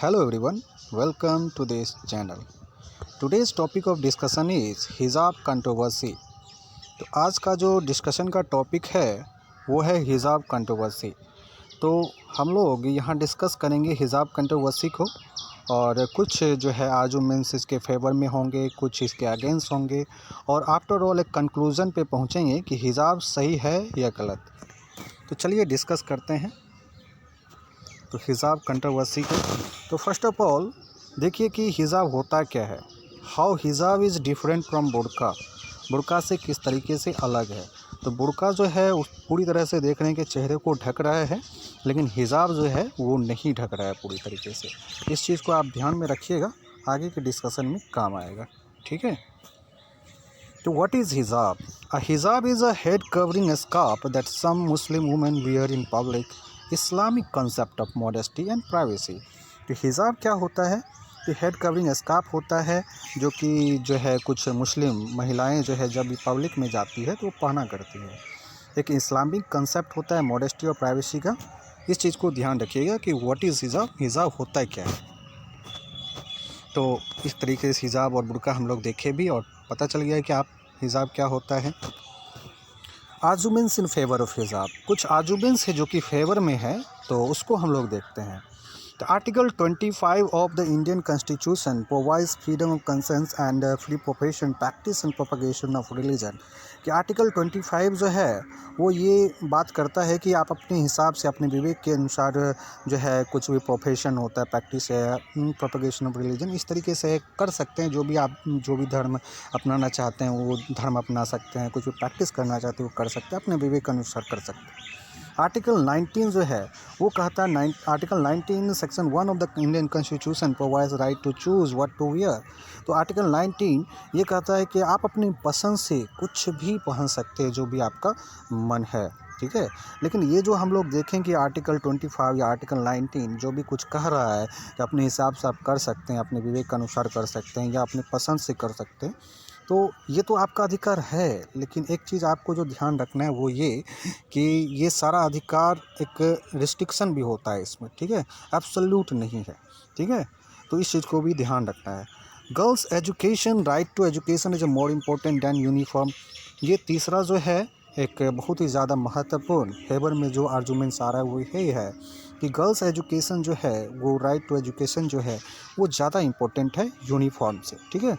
Hello everyone, welcome to this channel. Today's topic of discussion is हिजाब controversy. तो आज का जो डिस्कशन का टॉपिक है वो है हिजाब कंट्रोवर्सी। तो हम लोग यहाँ डिस्कस करेंगे हिजाब कंट्रोवर्सी को, और कुछ जो है आर्गुमेंट्स इसके फेवर में होंगे, कुछ इसके अगेंस्ट होंगे, और आफ्टर ऑल एक कंक्लूज़न पे पहुँचेंगे कि हिजाब सही है या गलत। तो चलिए डिस्कस करते हैं तो हिजाब कंट्रोवर्सी को। तो फर्स्ट ऑफ ऑल देखिए कि हिजाब होता क्या है। हाउ हिजाब इज़ डिफरेंट फ्रॉम बुर्का। बुर्का से किस तरीके से अलग है। तो बुर्का जो है उस पूरी तरह से देख रहे हैं कि चेहरे को ढक रहा है, लेकिन हिजाब जो है वो नहीं ढक रहा है पूरी तरीके से। इस चीज़ को आप ध्यान में रखिएगा, आगे के डिस्कशन में काम आएगा। ठीक है। तो what is hijab? A hijab is a head covering scarf that some Muslim women wear in public, Islamic concept of modesty and privacy. तो हिजाब क्या होता है? तो हेड कवरिंग स्कार्फ होता है जो है कुछ मुस्लिम महिलाएं जो है जब भी पब्लिक में जाती है तो वो पहना करती है। एक इस्लामिक कंसेप्ट होता है मॉडेस्टी और प्राइवेसी का। इस चीज़ को ध्यान रखिएगा कि व्हाट इज़ हिजाब, हिजाब होता है क्या है। तो इस तरीके से हिजाब और बुर्का हम लोग देखे भी और पता चल गया है कि आप हिजाब क्या होता है। आर्गुमेंट्स इन फेवर ऑफ हिजाब। कुछ आर्गुमेंट्स है जो कि फेवर में है, तो उसको हम लोग देखते हैं। The Article 25 of the Indian Constitution provides freedom of conscience and free profession, practice and propagation of religion। कि आर्टिकल 25 जो है वो ये बात करता है कि आप अपने हिसाब से अपने विवेक के अनुसार जो है कुछ भी प्रोफेशन होता है, प्रैक्टिस है, प्रोपगेशन ऑफ रिलीजन, इस तरीके से कर सकते हैं। जो भी धर्म अपनाना चाहते हैं वो धर्म अपना सकते हैं, कुछ भी प्रैक्टिस करना चाहते हैं वो कर सकते हैं, अपने विवेक के अनुसार कर सकते हैं। आर्टिकल 19 जो है वो कहता है, article 19 section 1 of the Indian constitution provides right to choose what to wear. तो आर्टिकल 19 ये कहता है कि आप अपनी पसंद से कुछ भी पहन सकते हैं जो भी आपका मन है। ठीक है। लेकिन ये जो हम लोग देखें कि आर्टिकल 25 या आर्टिकल 19 जो भी कुछ कह रहा है कि अपने हिसाब से आप कर सकते हैं, अपने विवेक के अनुसार कर सकते हैं या अपनी पसंद से कर सकते हैं, तो ये तो आपका अधिकार है। लेकिन एक चीज़ आपको जो ध्यान रखना है वो ये कि ये सारा अधिकार एक रिस्ट्रिक्शन भी होता है इसमें। ठीक है, एब्सोल्यूट नहीं है। ठीक है, तो इस चीज़ को भी ध्यान रखना है। Girls education, right to education is more important than uniform. ये तीसरा जो है एक बहुत ही ज़्यादा महत्वपूर्ण फेवर में जो आर्गुमेंट्स आ रहा है वो यही है कि गर्ल्स एजुकेशन जो है वो राइट टू एजुकेशन जो है वो ज़्यादा इम्पोर्टेंट है यूनिफॉर्म से। ठीक है।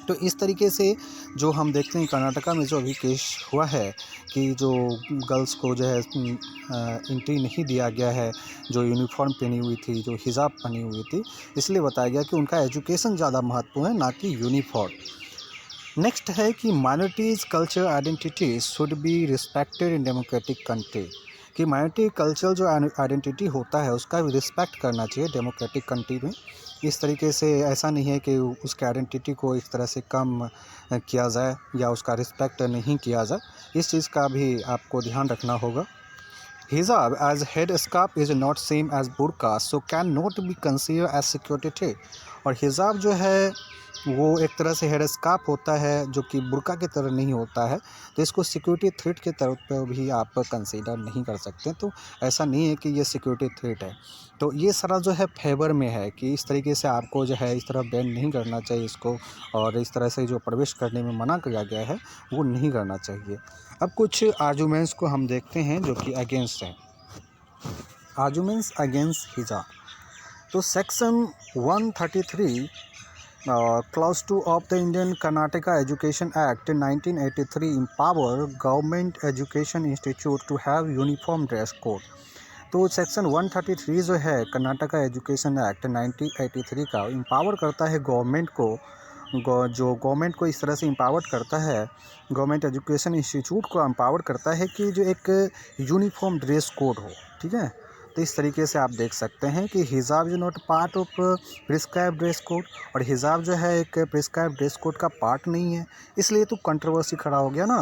तो इस तरीके से जो हम देखते हैं कर्नाटका में जो अभी केस हुआ है कि जो गर्ल्स को जो है एंट्री नहीं दिया गया है, जो यूनिफॉर्म पहनी हुई थी, जो हिजाब पहनी हुई थी, इसलिए बताया गया कि उनका एजुकेशन ज़्यादा महत्वपूर्ण है ना कि यूनिफॉर्म। नेक्स्ट है कि minorities culture identity should be respected in democratic country. कि माइनॉरिटी कल्चर जो आइडेंटिटी होता है उसका भी रिस्पेक्ट करना चाहिए डेमोक्रेटिक कंट्री में। इस तरीके से ऐसा नहीं है कि उसके आइडेंटिटी को इस तरह से कम किया जाए या उसका रिस्पेक्ट नहीं किया जाए। इस चीज़ का भी आपको ध्यान रखना होगा। Hijab as head scarf is not same as burqa, so can not be consider as security threat. और हिजाब जो है वो एक तरह से हेड स्कार्फ होता है जो कि बुर्का की तरह नहीं होता है, तो इसको सिक्योरिटी थ्रेट के तौर पर भी आप कंसीडर नहीं कर सकते। तो ऐसा नहीं है कि ये सिक्योरिटी थ्रेट है। तो ये सारा जो है फेवर में है कि इस तरीके से आपको जो है इस तरह बैन नहीं करना चाहिए इसको, और इस तरह से जो प्रवेश करने में मना किया गया है वो नहीं करना चाहिए। अब कुछ आर्गुमेंट्स को हम देखते हैं जो कि अगेंस्ट हैं। Arguments against hijab. तो section 133 clause 2 of the Indian Karnataka education act 1983 empower government education institute to have uniform dress code. तो सेक्शन 133 जो है कर्नाटका एजुकेशन एक्ट 1983 का एम्पावर करता है गवर्नमेंट को, जो गवर्नमेंट को इस तरह से एम्पावर करता है, गवर्नमेंट एजुकेशन इंस्टीट्यूट को एम्पावर करता है कि जो एक यूनिफॉर्म ड्रेस कोड हो। ठीक है। तो इस तरीके से आप देख सकते हैं कि हिजाब is not part of prescribe dress code, और हिजाब जो है एक प्रिस्क्राइब ड्रेस कोड का पार्ट नहीं है। इसलिए तो कंट्रोवर्सी खड़ा हो गया ना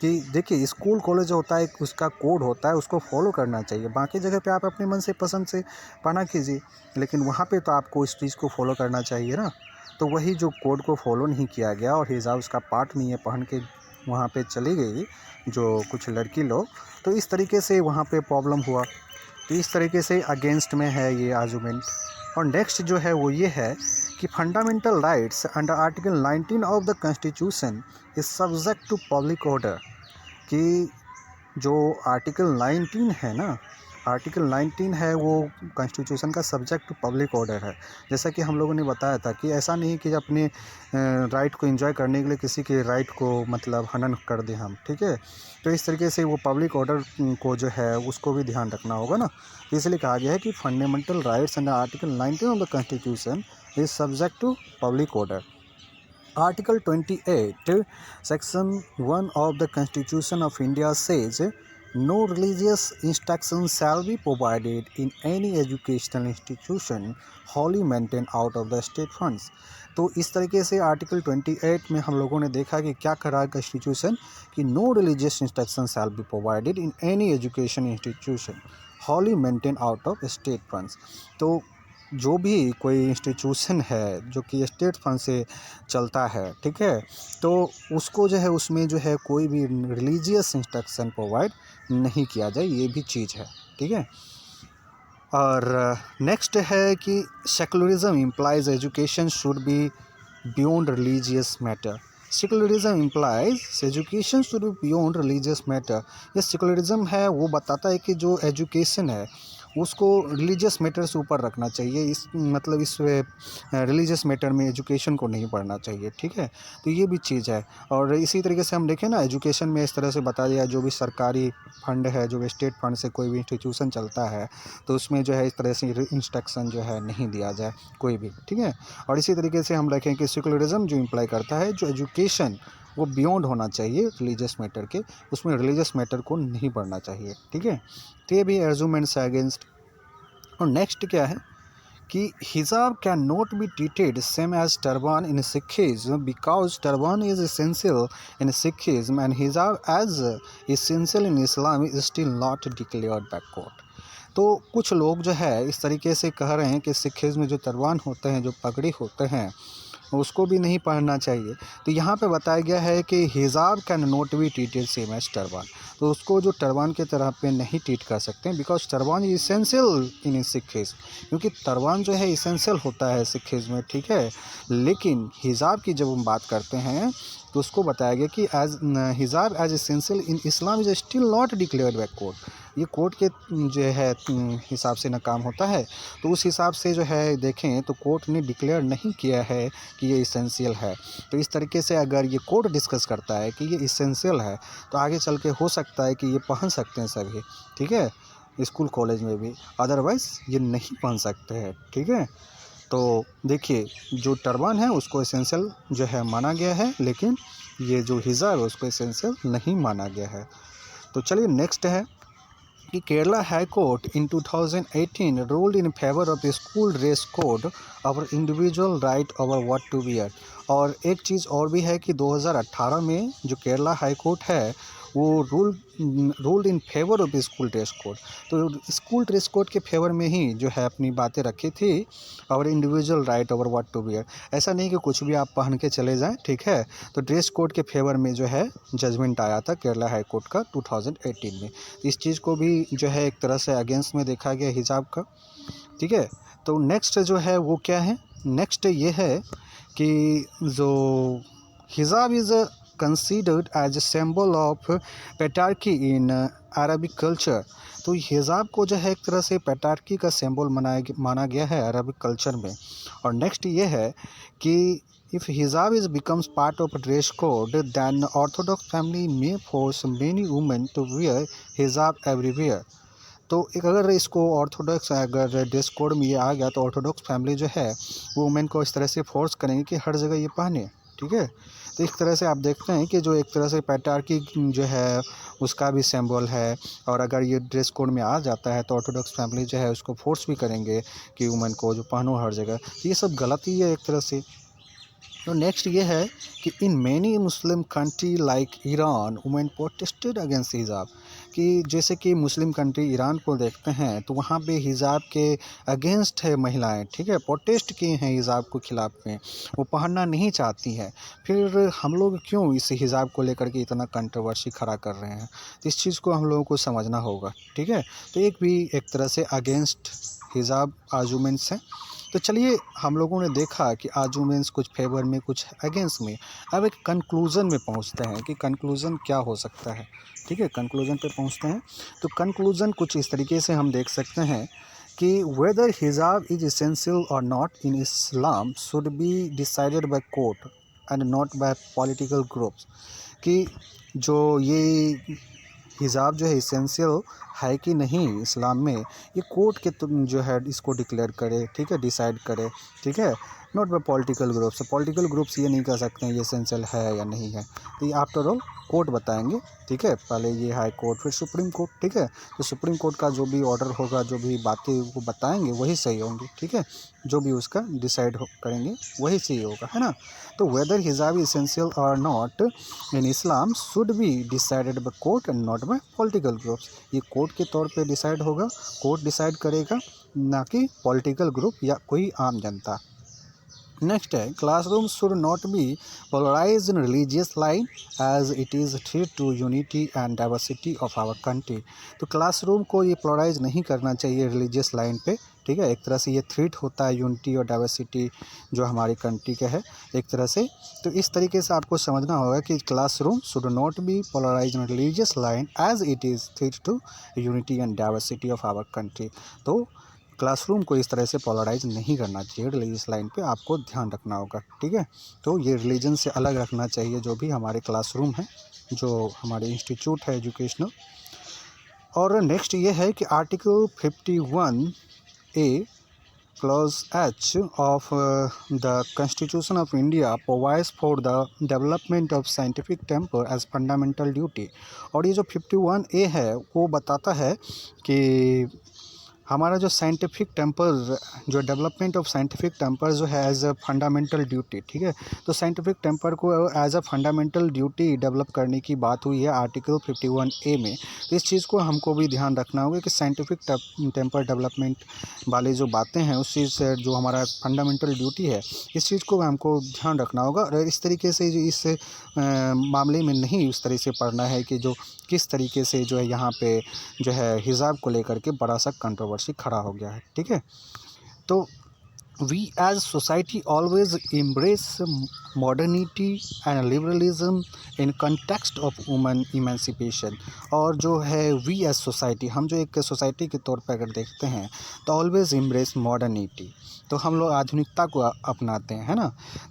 कि देखिए स्कूल कॉलेज होता है, उसका कोड होता है, उसको फॉलो करना चाहिए। बाकी जगह पे आप अपने मन से पसंद से पढ़ना कीजिए, लेकिन वहाँ पे तो आपको इस चीज़ को फॉलो करना चाहिए ना। तो वही जो कोड को फॉलो नहीं किया गया और हिजाब उसका पार्ट नहीं है, पहन के वहाँ पे चली गई जो कुछ लड़की लोग, तो इस तरीके से वहाँ पे प्रॉब्लम हुआ। तो इस तरीके से अगेंस्ट में है ये आर्गुमेंट। और नेक्स्ट जो है वो ये है कि fundamental rights under article 19 of the constitution is subject to public order, कि जो आर्टिकल 19 है ना, आर्टिकल 19 है वो कॉन्स्टिट्यूशन का सब्जेक्ट टू पब्लिक ऑर्डर है। जैसा कि हम लोगों ने बताया था कि ऐसा नहीं कि अपने राइट को एंजॉय करने के लिए किसी के राइट को मतलब हनन कर दें हम, ठीक है। तो इस तरीके से वो पब्लिक ऑर्डर को जो है उसको भी ध्यान रखना होगा ना। तो इसलिए कहा गया है कि fundamental rights under article 19 of the constitution is subject to public order. Article 28, Section 1 of the Constitution of India says, no religious instruction shall be provided in any educational institution wholly maintained out of the state funds। तो इस तरीके से article 28 में हम लोगों ने देखा कि क्या करा है कॉन्स्टिट्यूशन, कि no religious instruction shall be provided in any education institution wholly maintained out of state funds. तो जो भी कोई इंस्टीट्यूशन है जो कि स्टेट फंड से चलता है, ठीक है, तो उसको जो है उसमें जो है कोई भी रिलीजियस इंस्ट्रक्शन प्रोवाइड नहीं किया जाए, ये भी चीज़ है, ठीक है। और नेक्स्ट है कि secularism implies education should be beyond religious matter. Secularism implies education should be beyond religious matter. ये सेकुलरिज्म है वो बताता है कि जो एजुकेशन है उसको रिलीजियस मैटर से ऊपर रखना चाहिए। इस मतलब इस रिलीजियस मैटर में एजुकेशन को नहीं पढ़ना चाहिए, ठीक है। तो ये भी चीज़ है। और इसी तरीके से हम देखें ना, एजुकेशन में इस तरह से बता दिया, जो भी सरकारी फंड है, जो भी स्टेट फंड से कोई भी इंस्टीट्यूशन चलता है, तो उसमें जो है इस तरह से इंस्ट्रक्शन जो है नहीं दिया जाए कोई भी, ठीक है। और इसी तरीके से हम देखें कि सेकुलरिज्म जो इम्प्लाई करता है जो एजुकेशन वो बियॉन्ड होना चाहिए रिलीजियस मैटर के, उसमें रिलीजियस मैटर को नहीं पढ़ना चाहिए, ठीक है। तो ये भी आर्गुमेंट्स है अगेंस्ट। और नेक्स्ट क्या है कि hijab can not be treated same as turban in Sikhism because turban is essential in Sikhism and hijab as essential in Islam is still not declared backward. तो कुछ लोग जो है इस तरीके से कह रहे हैं कि सिखिज्म में जो टर्बान होते हैं, जो पगड़ी होते हैं, उसको भी नहीं पहनना चाहिए। तो यहाँ पे बताया गया है कि hijab can not be treated same as turban, तो उसको जो टर्बान के तरह पे नहीं ट्रीट कर सकते हैं, because turban is essential in Sikhism, क्योंकि टर्बान जो है इसेंशियल होता है सिखिज्म में, ठीक है। लेकिन हिजाब की जब हम बात करते हैं तो उसको बताया गया कि as hijab as essential in Islam is still not declared by court. ये कोर्ट के जो है हिसाब से ना काम होता है, तो उस हिसाब से जो है देखें तो कोर्ट ने डिक्लेयर नहीं किया है कि ये इसेंशियल है। तो इस तरीके से अगर ये कोर्ट डिस्कस करता है कि ये इसेंशियल है, तो आगे चल के हो सकता है कि ये पहन सकते हैं सभी, ठीक है, स्कूल कॉलेज में भी, अदरवाइज़ ये नहीं पहन सकते हैं, ठीक है। तो देखिए, जो टर्बान है उसको एसेंशियल जो है माना गया है, लेकिन ये जो हिजाब है उसको एसेंशियल नहीं माना गया है। तो चलिए नेक्स्ट है कि Kerala high court in 2018 ruled in favour of school dress code और individual right over what to wear. और एक चीज़ और भी है कि 2018 में जो केरला हाई कोर्ट है वो ruled in favour of school dress code, तो स्कूल ड्रेस कोड के फेवर में ही जो है अपनी बातें रखी थी, और individual right over what to wear. ऐसा नहीं कि कुछ भी आप पहन के चले जाएं, ठीक है। तो ड्रेस कोड के फेवर में जो है जजमेंट आया था केरला हाई कोर्ट का 2018 में। इस चीज़ को भी जो है एक तरह से अगेंस्ट में देखा गया हिजाब का, ठीक है। तो नेक्स्ट जो है वो क्या है, नेक्स्ट ये है कि जो हिजाब is considered as a symbol of patriarchy in Arabic culture. तो हिजाब को जो है एक तरह से पैट्रियार्की का सिंबल माना गया है अरबिक कल्चर में। और नेक्स्ट ये है कि if hijab is becomes part of dress code then orthodox family में force many women to wear hijab everywhere. तो एक अगर इसको ऑर्थोडॉक्स अगर ड्रेस कोड में ये आ गया तो ऑर्थोडॉक्स फैमिली जो है वो वुमेन को इस तरह से फोर्स करेंगे कि हर जगह ये पहने, ठीक है। तो इस तरह से आप देखते हैं कि जो एक तरह से पैट्रियार्की जो है उसका भी सिंबल है, और अगर ये ड्रेस कोड में आ जाता है तो ऑर्थोडॉक्स फैमिली जो है उसको फोर्स भी करेंगे कि वुमेन को जो पहनो हर जगह। तो ये सब गलती है एक तरह से। तो नेक्स्ट ये है कि in many Muslim country like Iran women protested against hijab, कि जैसे कि मुस्लिम कंट्री ईरान को देखते हैं तो वहाँ पे हिजाब के अगेंस्ट है महिलाएं, ठीक है, प्रोटेस्ट किए हैं हिजाब के खिलाफ में, वो पहनना नहीं चाहती हैं। फिर हम लोग क्यों इस हिजाब को लेकर के इतना कंट्रोवर्सी खड़ा कर रहे हैं, तो इस चीज़ को हम लोगों को समझना होगा, ठीक है। तो एक भी एक तरह से अगेंस्ट हिजाब आर्गुमेंट्स हैं। तो चलिए हम लोगों ने देखा कि आर्गुमेंट्स कुछ फेवर में कुछ अगेंस्ट में। अब एक कंक्लूज़न में पहुंचते हैं कि कंक्लूज़न क्या हो सकता है। ठीक है, कंक्लूज़न पे पहुंचते हैं। तो कंक्लूज़न कुछ इस तरीके से हम देख सकते हैं कि वेदर हिजाब इज इसेंशियल और not in Islam should be decided by court and not bye political groups. कि जो ये हिजाब जो है इसेंशियल है कि नहीं इस्लाम में, ये कोर्ट के तुम जो है इसको डिक्लेयर करे, ठीक है, डिसाइड करे, ठीक है, not bye political groups. Political groups ये नहीं कह सकते हैं ये इसेंशियल है या नहीं है, तो ये आफ्टर ऑल कोर्ट बताएंगे। ठीक है, पहले ये हाई कोर्ट फिर सुप्रीम कोर्ट। ठीक है, तो सुप्रीम कोर्ट का जो भी ऑर्डर होगा, जो भी बातें वो बताएंगे वही सही होंगी। ठीक है, जो भी उसका डिसाइड करेंगे वही सही होगा, है ना। तो वेदर हिजाब इसेंशियल और not in Islam should be decided by court and not bye political groups. ये कोर्ट के तौर पे डिसाइड होगा, कोर्ट डिसाइड करेगा, ना कि पॉलिटिकल ग्रुप या कोई आम जनता। नेक्स्ट है classroom should not be polarise in religious line as it is threat to unity and diversity of our country. तो क्लासरूम को ये पोलराइज नहीं करना चाहिए रिलीजियस लाइन पे। ठीक है, एक तरह से ये थ्रेट होता है यूनिटी और डाइवर्सिटी जो हमारी कंट्री का है एक तरह से। तो इस तरीके से आपको समझना होगा कि classroom should not be polarise in religious line as it is threat to unity and diversity of our country. तो क्लासरूम को इस तरह से पोलराइज नहीं करना चाहिए, रिलीजियस लाइन पे आपको ध्यान रखना होगा। ठीक है, तो ये रिलीजन से अलग रखना चाहिए जो भी हमारे क्लासरूम है, जो हमारे इंस्टीट्यूट है एजुकेशनल। और नेक्स्ट ये है कि article 51A Clause H of the Constitution of India provides for the development of scientific temper as fundamental duty। और ये जो 51A है वो बताता है कि हमारा जो साइंटिफिक टेम्पर, जो डेवलपमेंट ऑफ साइंटिफिक टेम्पर जो है एज अ फंडामेंटल ड्यूटी। ठीक है, तो साइंटिफिक टेम्पर को as a fundamental duty develop करने की बात हुई है आर्टिकल 51A में। तो इस चीज़ को हमको भी ध्यान रखना होगा कि साइंटिफिक टेम्पर डेवलपमेंट वाली जो बातें हैं उस चीज़ से जो हमारा फंडामेंटल ड्यूटी है इस चीज़ को हमको ध्यान रखना होगा। और इस तरीके से जो इस मामले में नहीं उस तरह से पढ़ना है कि जो किस तरीके से जो है यहाँ पे जो है हिजाब को लेकर के बड़ा सा कंट्रोवर्सी खड़ा हो गया है। ठीक है, तो we as society always embrace modernity and liberalism in context of women emancipation. और जो है वी एज सोसाइटी, हम जो एक सोसाइटी के तौर पर अगर देखते हैं तो ऑलवेज एम्ब्रेस मॉडर्निटी, तो हम लोग आधुनिकता को अपनाते हैं, है ना।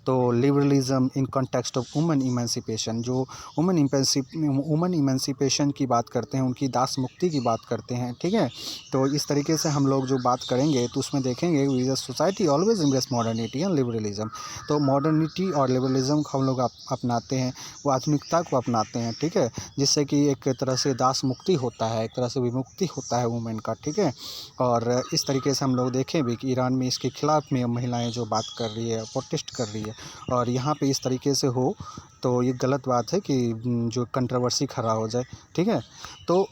तो liberalism in context of women emancipation, जो वुमेन इमेंसिपेशन की बात करते हैं, उनकी दास मुक्ति की बात करते हैं। ठीक है, तो इस तरीके से हम लोग जो बात करेंगे तो उसमें देखेंगे we as society always embrace modernity and liberalism. तो मॉडर्निटी और लिबरलिज्म को हम लोग अपनाते हैं, वो आधुनिकता को अपनाते हैं। ठीक है, जिससे कि एक तरह से दास मुक्ति होता है, एक तरह से विमुक्ति होता है वुमेन का। ठीक है, और इस तरीके से हम लोग देखें भी कि ईरान में इसके खिलाफ़ में महिलाएं जो बात कर रही है, प्रोटेस्ट कर रही है, और यहाँ पे इस तरीके से हो तो ये गलत बात है कि जो कंट्रोवर्सी खड़ा हो जाए। ठीक है, तो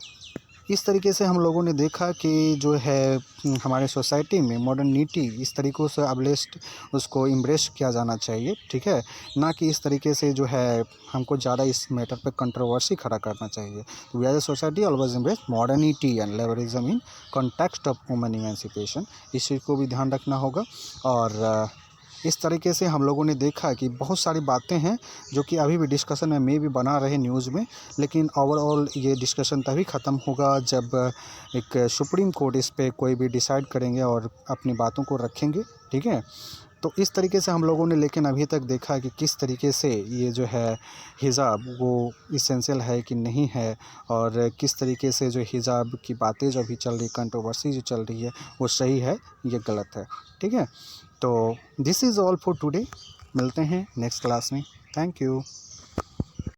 इस तरीके से हम लोगों ने देखा कि जो है हमारे सोसाइटी में मॉडर्निटी इस तरीक़ों से अबलिस्ट उसको एम्ब्रेस किया जाना चाहिए। ठीक है, ना कि इस तरीके से जो है हमको ज़्यादा इस मैटर पे कंट्रोवर्सी खड़ा करना चाहिए। We as a society always embrace modernity and liberalism in context of women emancipation, इस चीज़ को भी ध्यान रखना होगा। और इस तरीके से हम लोगों ने देखा कि बहुत सारी बातें हैं जो कि अभी भी डिस्कशन में भी बना रहे न्यूज़ में, लेकिन ओवरऑल ये डिस्कशन तभी ख़त्म होगा जब एक सुप्रीम कोर्ट इस पे कोई भी डिसाइड करेंगे और अपनी बातों को रखेंगे। ठीक है, तो इस तरीके से हम लोगों ने लेकिन अभी तक देखा कि किस तरीके से ये जो है हिजाब वो इसेंशियल है कि नहीं है, और किस तरीके से जो हिजाब की बातें जो अभी चल रही, कंट्रोवर्सी जो चल रही है वो सही है ये गलत है। ठीक है, तो this is all for today. मिलते हैं नेक्स्ट क्लास में। Thank you.